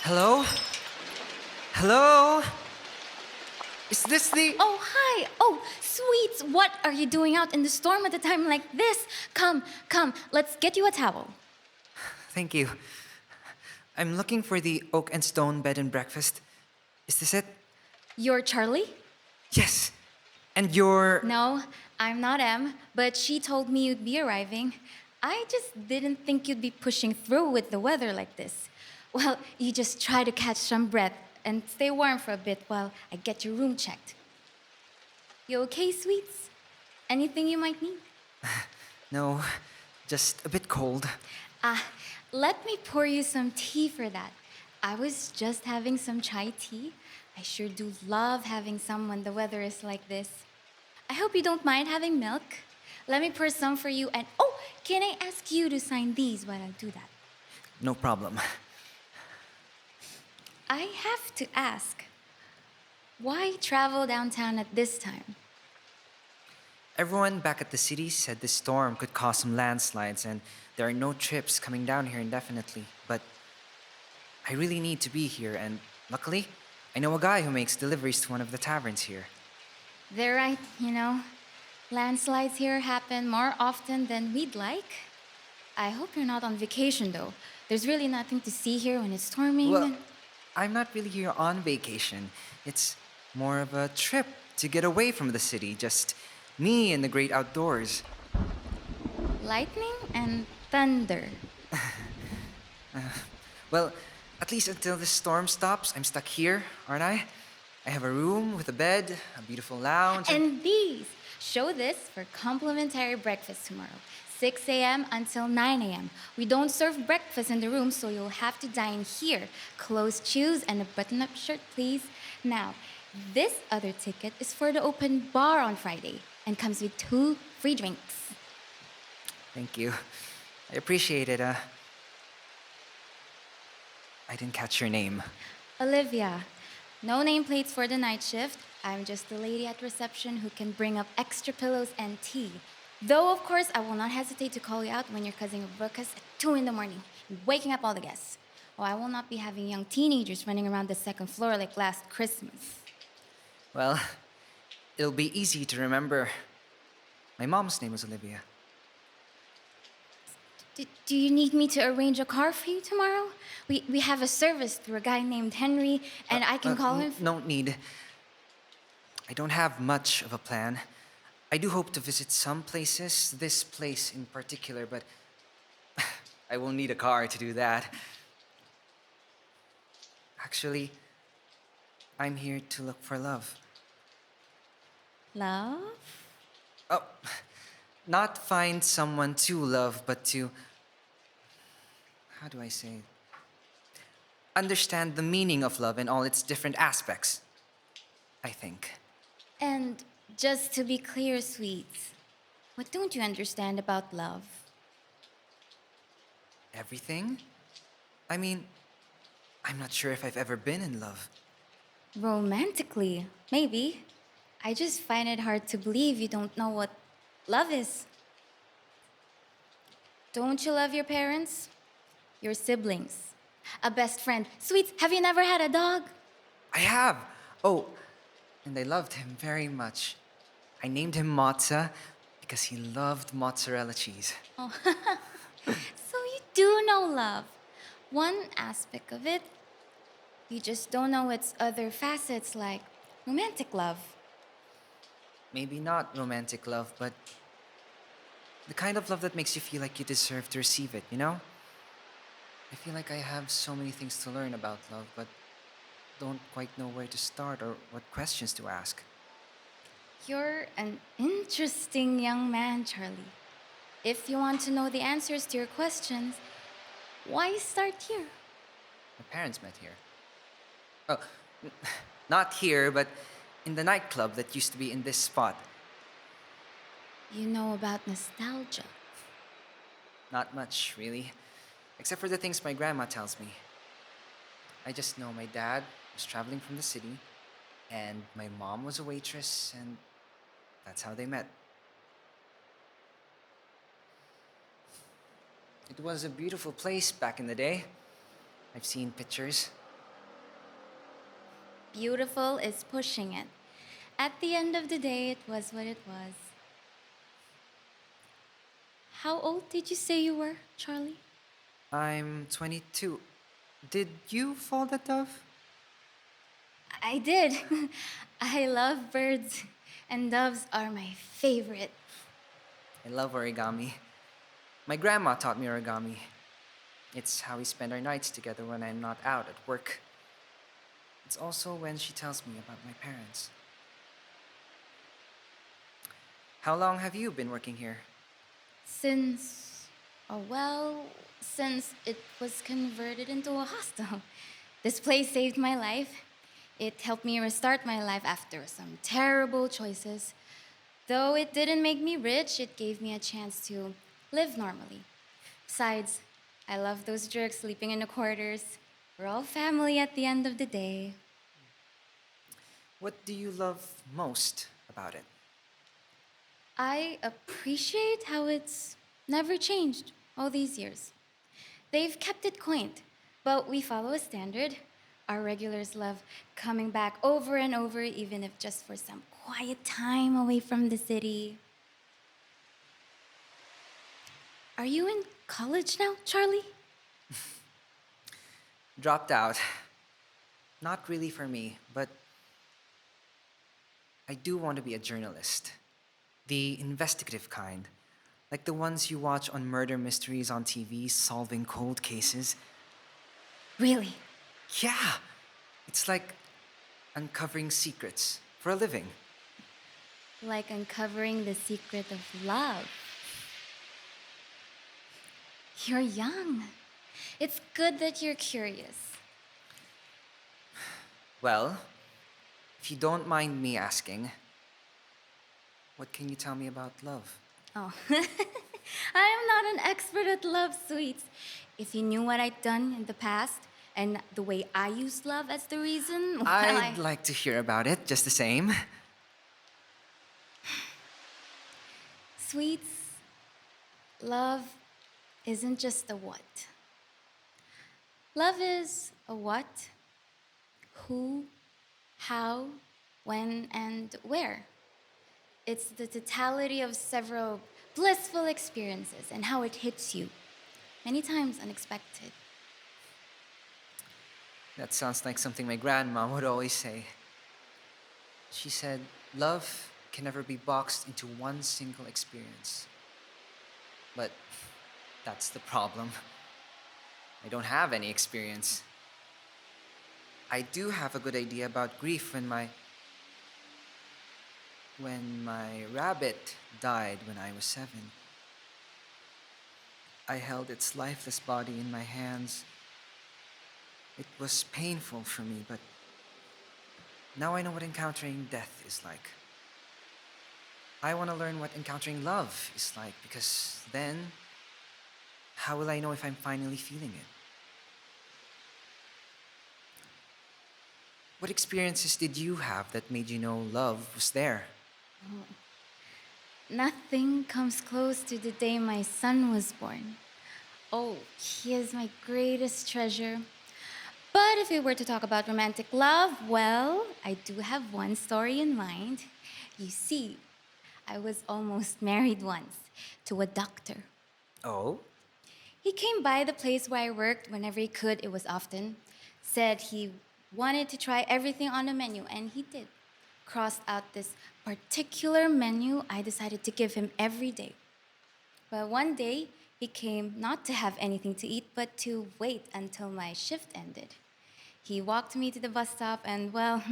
Hello? Hello? Is this the... Oh, hi. Oh, sweets, what are you doing out in the storm at a time like this? Come, come, let's get you a towel. Thank you. I'm looking for the oak and stone bed and breakfast. Is this it? You're Charlie? Yes. And you're... No, I'm not Em, but she told me you'd be arriving. I just didn't think you'd be pushing through with the weather like this. Well, you just try to catch some breath and stay warm for a bit while I get your room checked. You okay, sweets? Anything you might need? No, just a bit cold. Ah, let me pour you some tea for that. I was just having some chai tea. I sure do love having some when the weather is like this. I hope you don't mind having milk. Let me pour some for you and oh, can I ask you to sign these while I do that? No problem. I have to ask, why travel downtown at this time? Everyone back at the city said this storm could cause some landslides and there are no trips coming down here indefinitely. But I really need to be here and luckily, I know a guy who makes deliveries to one of the taverns here. They're right, you know. Landslides here happen more often than we'd like. I hope you're not on vacation though. There's really nothing to see here when it's storming. Well, I'm not really here on vacation. It's more of a trip to get away from the city, just me and the great outdoors. Lightning and thunder. Well, at least until this storm stops, I'm stuck here, aren't I? I have a room with a bed, a beautiful lounge, And these. Show this for complimentary breakfast tomorrow. 6 a.m. until 9 a.m. We don't serve breakfast in the room, so you'll have to dine here. Closed shoes and a button up shirt, please. Now, this other ticket is for the open bar on Friday and comes with 2 free drinks. Thank you. I appreciate it. I didn't catch your name. Olivia, no nameplates for the night shift. I'm just the lady at reception who can bring up extra pillows and tea. Though, of course, I will not hesitate to call you out when you're causing a ruckus at 2 in the morning and waking up all the guests. Oh, I will not be having young teenagers running around the second floor like last Christmas. Well, it'll be easy to remember. My mom's name was Olivia. Do you need me to arrange a car for you tomorrow? We have a service through a guy named Henry, and I can call him. No need. I don't have much of a plan. I do hope to visit some places, this place in particular, but I will need a car to do that. Actually, I'm here to look for love. Love? Oh, not find someone to love, but to... How do I say it? Understand the meaning of love in all its different aspects, I think. And just to be clear, sweets, what don't you understand about love? Everything? I mean, I'm not sure if I've ever been in love. Romantically, maybe. I just find it hard to believe you don't know what love is. Don't you love your parents? Your siblings? A best friend? Sweets, have you never had a dog? I have! Oh, and I loved him very much. I named him Mozza because he loved mozzarella cheese. Oh, so you do know love. One aspect of it, you just don't know its other facets like romantic love. Maybe not romantic love, but the kind of love that makes you feel like you deserve to receive it, you know? I feel like I have so many things to learn about love, but don't quite know where to start or what questions to ask. You're an interesting young man, Charlie. If you want to know the answers to your questions, why start here? My parents met here. Oh, n- not here, but in the nightclub that used to be in this spot. You know about nostalgia. Not much, really. Except for the things my grandma tells me. I just know my dad was traveling from the city, and my mom was a waitress, and that's how they met. It was a beautiful place back in the day. I've seen pictures. Beautiful is pushing it. At the end of the day, it was what it was. How old did you say you were, Charlie? I'm 22. Did you fall that dove? I did. I love birds, and doves are my favorite. I love origami. My grandma taught me origami. It's how we spend our nights together when I'm not out at work. It's also when she tells me about my parents. How long have you been working here? Since, oh well, since it was converted into a hostel. This place saved my life. It helped me restart my life after some terrible choices. Though it didn't make me rich, it gave me a chance to live normally. Besides, I love those jerks sleeping in the quarters. We're all family at the end of the day. What do you love most about it? I appreciate how it's never changed all these years. They've kept it quaint, but we follow a standard. Our regulars love coming back over and over, even if just for some quiet time away from the city. Are you in college now, Charlie? Dropped out. Not really for me, but I do want to be a journalist. The investigative kind. Like the ones you watch on murder mysteries on TV, solving cold cases. Really? Yeah! It's like uncovering secrets for a living. Like uncovering the secret of love. You're young. It's good that you're curious. Well, if you don't mind me asking, what can you tell me about love? Oh, I am not an expert at love, sweets. If you knew what I'd done in the past and the way I used love as the reason, well, I'd like to hear about it, just the same. Sweets, love isn't just a what. Love is a what, who, how, when, and where. It's the totality of several blissful experiences and how it hits you, many times unexpected. That sounds like something my grandma would always say. She said, love can never be boxed into one single experience. But that's the problem. I don't have any experience. I do have a good idea about grief when my rabbit died when I was 7. I held its lifeless body in my hands. It was painful for me, but now I know what encountering death is like. I want to learn what encountering love is like because then, how will I know if I'm finally feeling it? What experiences did you have that made you know love was there? Nothing comes close to the day my son was born. Oh, he is my greatest treasure. But if we were to talk about romantic love, well, I do have one story in mind. You see, I was almost married once to a doctor. Oh? He came by the place where I worked whenever he could, it was often. Said he wanted to try everything on the menu, and he did. Crossed out this particular menu I decided to give him every day. But one day, he came not to have anything to eat, but to wait until my shift ended. He walked me to the bus stop, and well,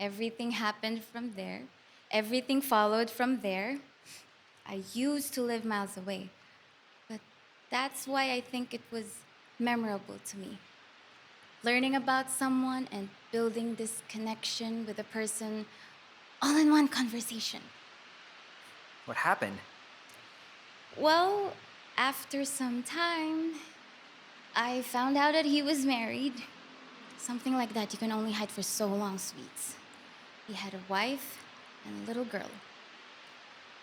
everything happened from there. Everything followed from there. I used to live miles away, but that's why I think it was memorable to me. Learning about someone and building this connection with a person all in one conversation. What happened? Well, after some time, I found out that he was married. Something like that you can only hide for so long, sweets. He had a wife and a little girl.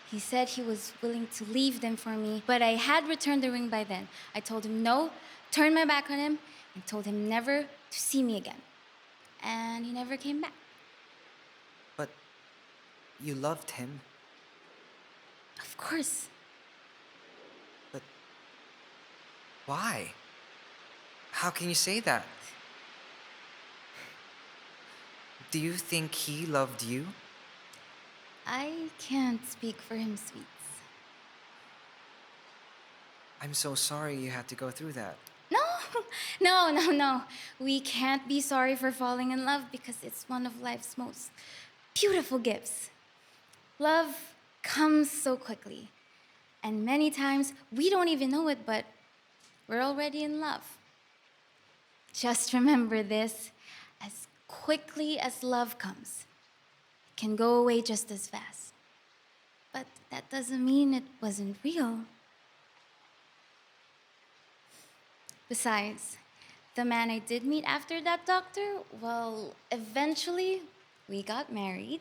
He said he was willing to leave them for me, but I had returned the ring by then. I told him no, turned my back on him, and told him never to see me again. and he never came back. But you loved him. Of course. But why? How can you say that? Do you think he loved you? I can't speak for him, sweets. I'm so sorry you had to go through that. No, no. We can't be sorry for falling in love because it's one of life's most beautiful gifts. Love comes so quickly, and many times we don't even know it, but we're already in love. Just remember this: as quickly as love comes, it can go away just as fast. But that doesn't mean it wasn't real. Besides, the man I did meet after that doctor, well, eventually we got married.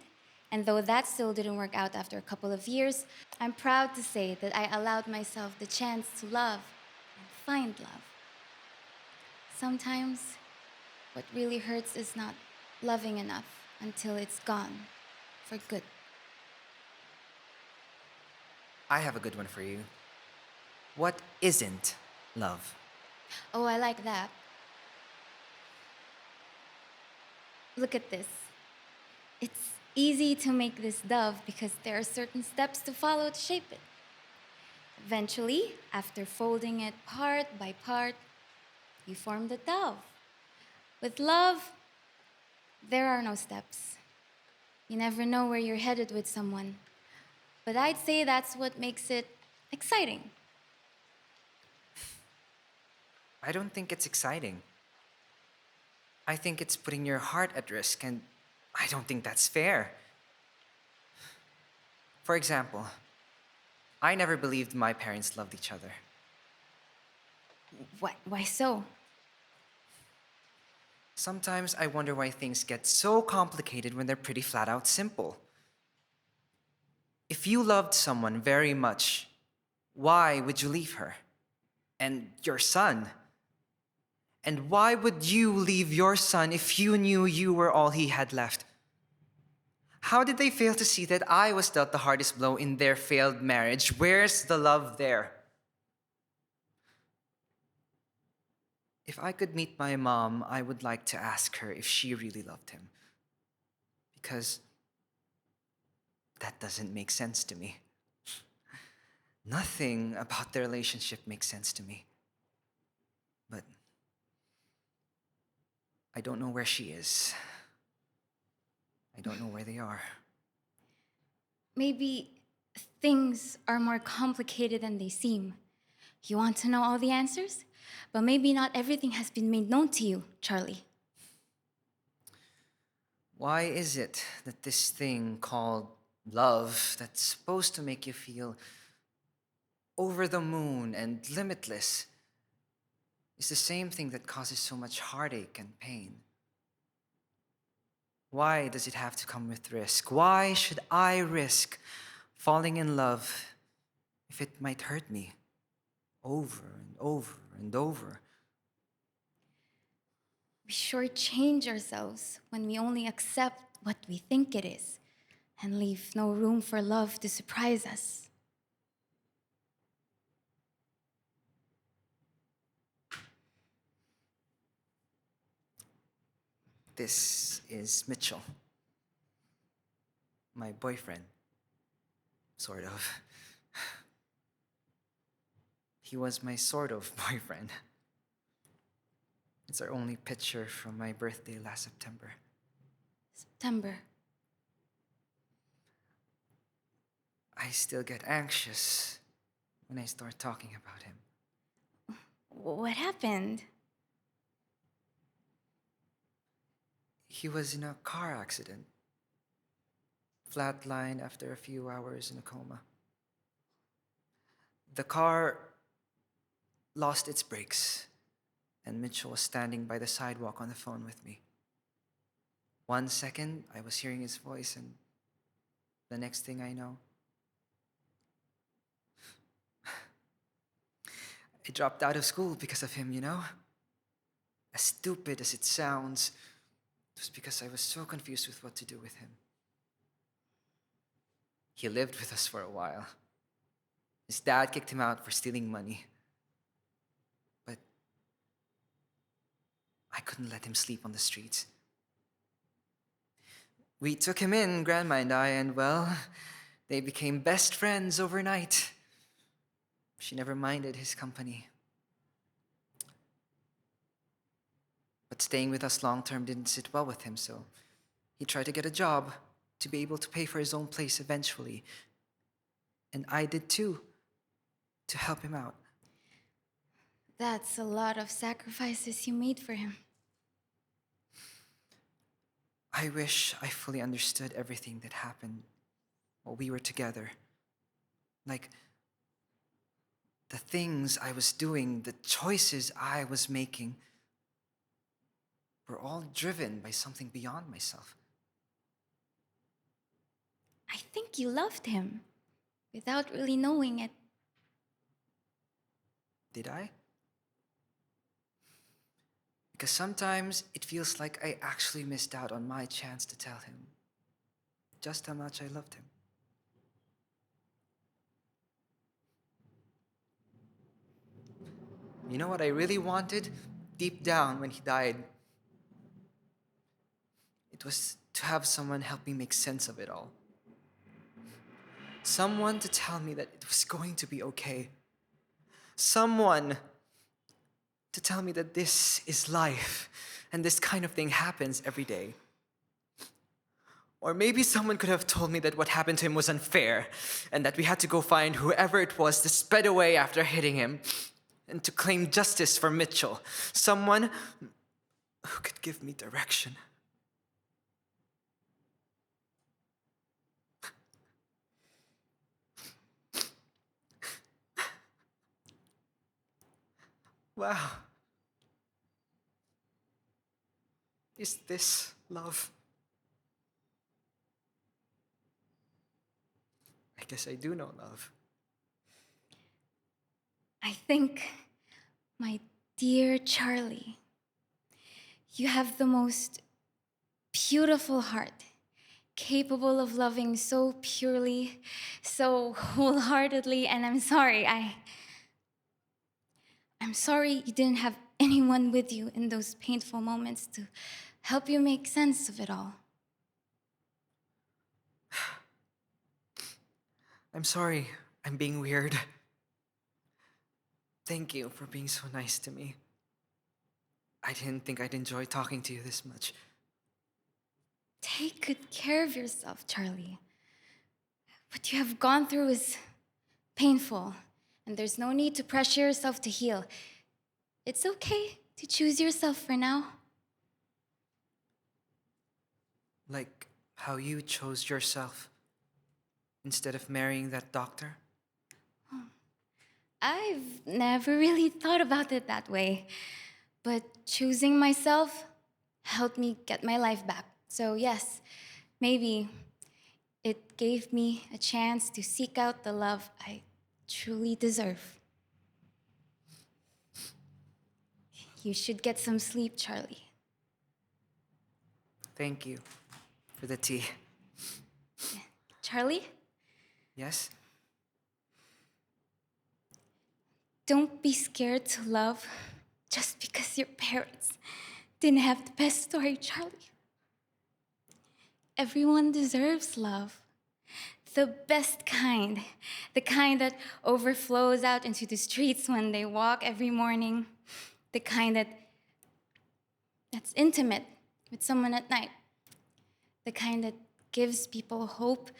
And though that still didn't work out after a couple of years, I'm proud to say that I allowed myself the chance to love and find love. Sometimes, what really hurts is not loving enough until it's gone for good. I have a good one for you. What isn't love? Oh, I like that. Look at this. It's easy to make this dove because there are certain steps to follow to shape it. Eventually, after folding it part by part, you form the dove. With love, there are no steps. You never know where you're headed with someone. But I'd say that's what makes it exciting. I don't think it's exciting. I think it's putting your heart at risk, and I don't think that's fair. For example, I never believed my parents loved each other. Why so? Sometimes I wonder why things get so complicated when they're pretty flat out simple. If you loved someone very much, why would you leave her? And your son? And why would you leave your son if you knew you were all he had left? How did they fail to see that I was dealt the hardest blow in their failed marriage? Where's the love there? If I could meet my mom, I would like to ask her if she really loved him. Because that doesn't make sense to me. Nothing about their relationship makes sense to me. But I don't know where she is. I don't know where they are. Maybe things are more complicated than they seem. You want to know all the answers? But maybe not everything has been made known to you, Charlie. Why is it that this thing called love, that's supposed to make you feel over the moon and limitless, is the same thing that causes so much heartache and pain? Why does it have to come with risk? Why should I risk falling in love if it might hurt me over and over and over? We shortchange ourselves when we only accept what we think it is and leave no room for love to surprise us. This is Mitchell, my boyfriend, sort of. He was my sort of boyfriend. It's our only picture from my birthday last September. September. I still get anxious when I start talking about him. What happened? He was in a car accident. Flatlined after a few hours in a coma. The car lost its brakes, and Mitchell was standing by the sidewalk on the phone with me. 1 second, I was hearing his voice, and the next thing I know, I dropped out of school because of him, you know? As stupid as it sounds, It was because I was so confused with what to do with him. He lived with us for a while. His dad kicked him out for stealing money. But I couldn't let him sleep on the streets. We took him in, Grandma and I, and well, they became best friends overnight. She never minded his company. But staying with us long term didn't sit well with him, so he tried to get a job to be able to pay for his own place eventually. And I did too, to help him out. That's a lot of sacrifices you made for him. I wish I fully understood everything that happened while we were together. Like, the things I was doing, the choices I was making, were all driven by something beyond myself. I think you loved him without really knowing it. Did I? Because sometimes it feels like I actually missed out on my chance to tell him just how much I loved him. You know what I really wanted deep down when he died? It was to have someone help me make sense of it all. Someone to tell me that it was going to be okay. Someone to tell me that this is life and this kind of thing happens every day. Or maybe someone could have told me that what happened to him was unfair and that we had to go find whoever it was that sped away after hitting him and to claim justice for Mitchell. Someone who could give me direction. Wow. Is this love? I guess I do know love. I think, my dear Charlie, you have the most beautiful heart, capable of loving so purely, so wholeheartedly, and I'm sorry you didn't have anyone with you in those painful moments to help you make sense of it all. I'm sorry I'm being weird. Thank you for being so nice to me. I didn't think I'd enjoy talking to you this much. Take good care of yourself, Charlie. What you have gone through is painful, and there's no need to pressure yourself to heal. It's okay to choose yourself for now. Like how you chose yourself instead of marrying that doctor? I've never really thought about it that way, but choosing myself helped me get my life back. So yes, maybe it gave me a chance to seek out the love I truly deserve. You should get some sleep, Charlie. Thank you for the tea. Charlie, Yes? don't be scared to love just because your parents didn't have the best story, Charlie. Everyone deserves love. The best kind. The kind that overflows out into the streets when they walk every morning. The kind that's intimate with someone at night. The kind that gives people hope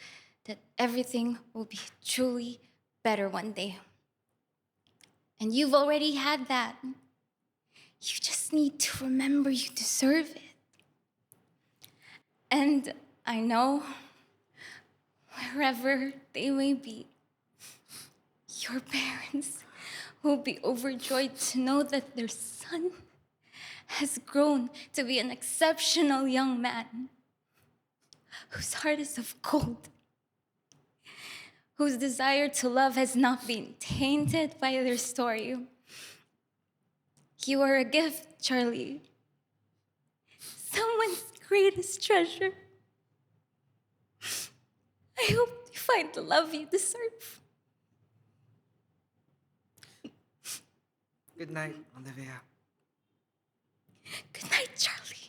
that everything will be truly better one day. And you've already had that. You just need to remember you deserve it. And I know, wherever they may be, your parents will be overjoyed to know that their son has grown to be an exceptional young man whose heart is of gold, whose desire to love has not been tainted by their story. You are a gift, Charlie. Someone's greatest treasure. I hope you find the love you deserve. Good night, Olivia. Good night, Charlie.